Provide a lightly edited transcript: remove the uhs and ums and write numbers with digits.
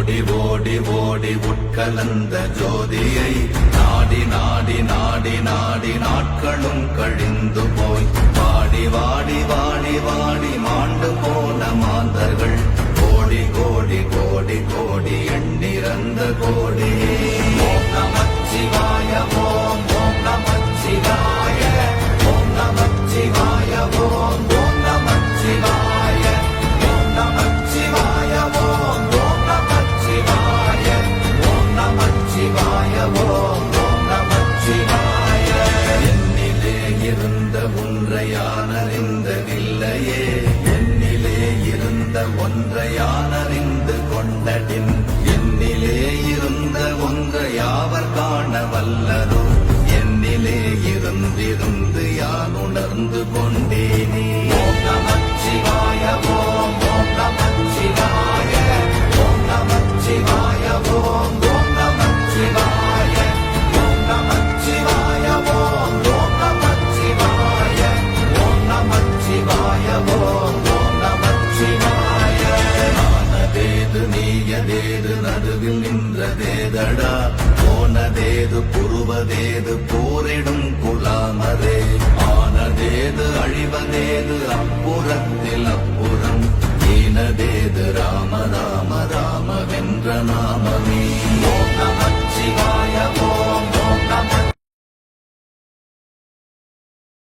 ஓடி ஓடி ஓடி உட்கலந்த ஜோதியை நாடி நாடி நாடி நாடி நாட்களும் கழிந்து போய் வாடி வாடி வாடி வாடி மாண்டு போன மாந்தர்கள் கோடி கோடி கோடி கோடி எண்ணிறந்த கோடி. ஓம் நமச்சிவாய ஓம் ஓம் நமச்சிவாய ஓம் நமச்சிவாய ஓம் ஓம் நமச்சிவாய ஓம் நமச்சிவாய ஓம் ஓம் நமச்சிவாய ஓம் நமச்சிவாய ஓம் ஓம் நமச்சிவாய. என்னிலே இருந்த ஒன்றையானறிந்ததில்லையே என்னிலே இருந்த ஒன்றையானறிந்து கொண்டடின் என்னிலே இருந்த ஒன்றையாவர் காண வல்லதோ என்னிலே இருந்திருந்து யான் உணர்ந்து கொண்டேனே. ஓம் நமச்சிவாய ஓம் ஓம் நமச்சிவாய ஓம் நமச்சிவாய ஓம் ஓம் நமச்சிவாய ஓம் நமச்சிவாய ஓம் ஓம் நமச்சிவாய ஓம் நமச்சிவாய ஓம் ஓம் நமச்சிவாய. ஆனதேது நீயதேது நடுவில் நின்றதேதடா போனதேது புருவதேது போரிடும் குலாமரே ஆனதேது அழிவதேது அப்புறத்தில் அப்புறம்